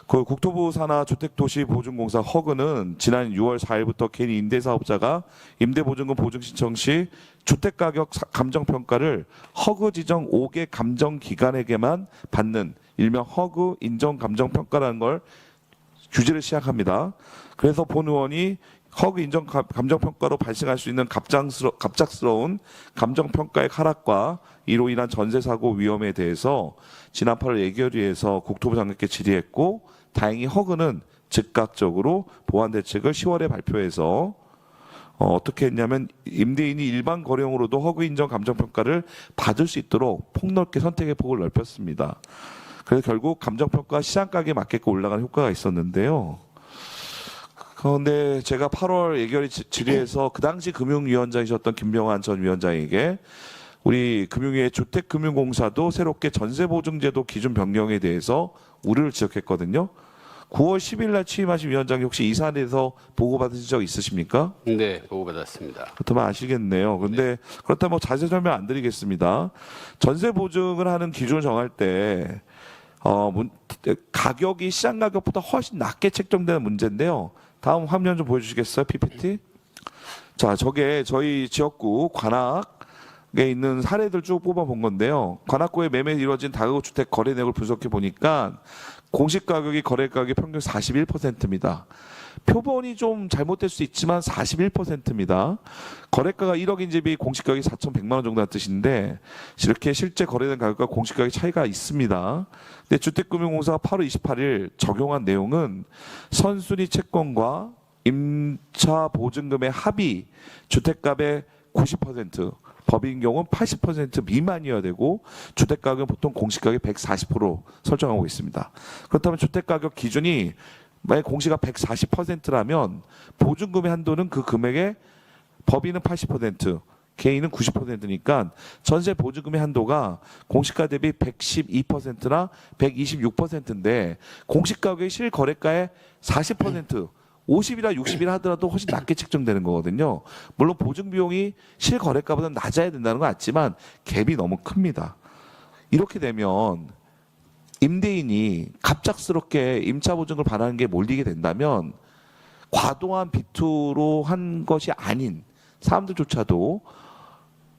그 국토부 산하 주택도시보증공사 허그는 지난 6월 4일부터 개인 임대사업자가 임대보증금 보증 신청 시 주택가격 감정평가를 허그 지정 5개 감정기관에게만 받는 일명 허그 인정 감정평가라는 걸 규제를 시작합니다. 그래서 본 의원이 허그 인정 감정평가로 발생할 수 있는 갑작스러운 감정평가의 하락과 이로 인한 전세사고 위험에 대해서 지난 8월 예결위에서 국토부 장관께 질의했고 다행히 허그는 즉각적으로 보완 대책을 10월에 발표해서 어떻게 했냐면 임대인이 일반 거래용으로도 허그 인정 감정평가를 받을 수 있도록 폭넓게 선택의 폭을 넓혔습니다. 그래서 결국 감정평가 시장가격에 맞게끔 올라가는 효과가 있었는데요. 그런데 제가 8월 예결위 질의에서 그 당시 금융위원장이셨던 김병환 전 위원장에게 우리 금융위의 주택금융공사도 새롭게 전세보증제도 기준 변경에 대해서 우려를 지적했거든요. 9월 10일 날 취임하신 위원장이 혹시 이 사안에서 보고받으신 적 있으십니까? 네, 보고받았습니다. 그렇다면 아시겠네요. 근데 그렇다면 뭐 자세히 설명 안 드리겠습니다. 전세보증을 하는 기준을 정할 때 가격이 시장 가격보다 훨씬 낮게 책정되는 문제인데요. 다음 화면 좀 보여주시겠어요? PPT. 자, 저게 저희 지역구 관악에 있는 사례들 쭉 뽑아본 건데요. 관악구에 매매 이루어진 다가구 주택 거래 내역을 분석해 보니까 공시 가격이 거래 가격이 평균 41%입니다. 표본이 좀 잘못될 수 있지만 41%입니다. 거래가가 1억인 집이 공시 가격이 4,100만 원 정도라는 뜻인데 이렇게 실제 거래된 가격과 공시 가격 차이가 있습니다. 근데 주택금융공사가 8월 28일 적용한 내용은 선순위 채권과 임차 보증금의 합이 주택값의 90%, 법인 경우는 80% 미만이어야 되고 주택가격은 보통 공시가격 140% 설정하고 있습니다. 그렇다면 주택가격 기준이 만약 공시가 140%라면 보증금의 한도는 그 금액의 법인은 80%, 개인은 90%니까 전세 보증금의 한도가 공시가 대비 112%나 126%인데 공시가격의 실거래가의 40%, 50이나 60이라 하더라도 훨씬 낮게 책정되는 거거든요. 물론 보증 비용이 실거래가보다 낮아야 된다는 건 맞지만 갭이 너무 큽니다. 이렇게 되면 임대인이 갑작스럽게 임차 보증을 바라는 게 몰리게 된다면 과도한 비투로 한 것이 아닌 사람들조차도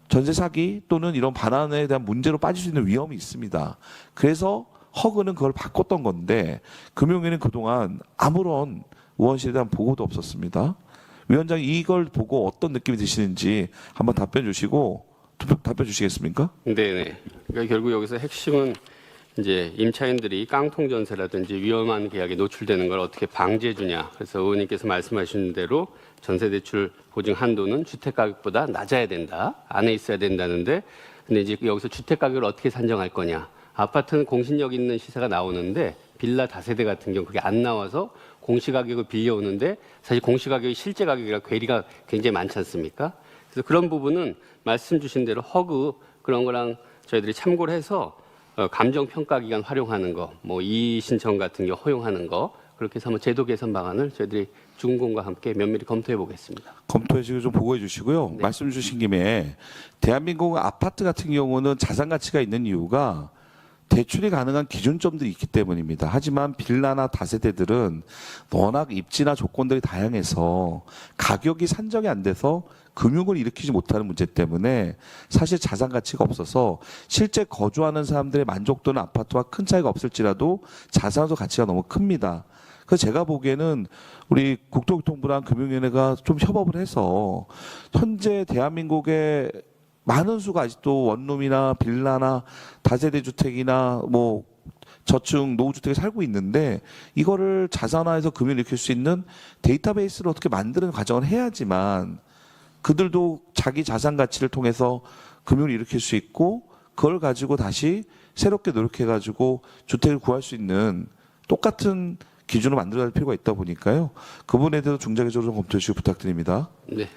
전세 사기 또는 이런 반환에 대한 문제로 빠질 수 있는 위험이 있습니다. 그래서 허그는 그걸 바꿨던 건데 금융위는 그동안 아무런 의원실에 대한 보고도 없었습니다. 위원장이 이걸 보고 어떤 느낌이 드시는지 한번 답변 주시겠습니까? 네. 그러니까 결국 여기서 핵심은 이제 임차인들이 깡통 전세라든지 위험한 계약에 노출되는 걸 어떻게 방지해 주냐. 그래서 의원님께서 말씀하신 대로 전세 대출 보증 한도는 주택 가격보다 낮아야 된다. 안에 있어야 된다는데 근데 이제 여기서 주택 가격을 어떻게 산정할 거냐. 아파트는 공신력 있는 시세가 나오는데 빌라 다세대 같은 경우 그게 안 나와서 공시가격을 빌려오는데 사실 공시가격이 실제 가격이랑 괴리가 굉장히 많지 않습니까? 그래서 그런 부분은 말씀 주신 대로 허그 그런 거랑 저희들이 참고를 해서 감정평가기관 활용하는 거, 뭐 이의신청 같은 게 허용하는 거 그렇게 해서 한번 제도 개선 방안을 저희들이 중공과 함께 면밀히 검토해 보겠습니다. 검토해 주시고 좀 보고해 주시고요. 네. 말씀 주신 김에 대한민국 아파트 같은 경우는 자산 가치가 있는 이유가 대출이 가능한 기준점들이 있기 때문입니다. 하지만 빌라나 다세대들은 워낙 입지나 조건들이 다양해서 가격이 산정이 안 돼서 금융을 일으키지 못하는 문제 때문에 사실 자산 가치가 없어서 실제 거주하는 사람들의 만족도는 아파트와 큰 차이가 없을지라도 자산소 가치가 너무 큽니다. 그래서 제가 보기에는 우리 국토교통부랑 금융위원회가 좀 협업을 해서 현재 대한민국의 많은 수가 아직도 원룸이나 빌라나 다세대 주택이나 뭐 저층 노후주택에 살고 있는데 이거를 자산화해서 금융을 일으킬 수 있는 데이터베이스를 어떻게 만드는 과정을 해야지만 그들도 자기 자산 가치를 통해서 금융을 일으킬 수 있고 그걸 가지고 다시 새롭게 노력해가지고 주택을 구할 수 있는 똑같은 기준을 만들어야 할 필요가 있다 보니까요. 그 부분에 대해서 중장기적으로 좀 검토해 주시기 부탁드립니다. 네.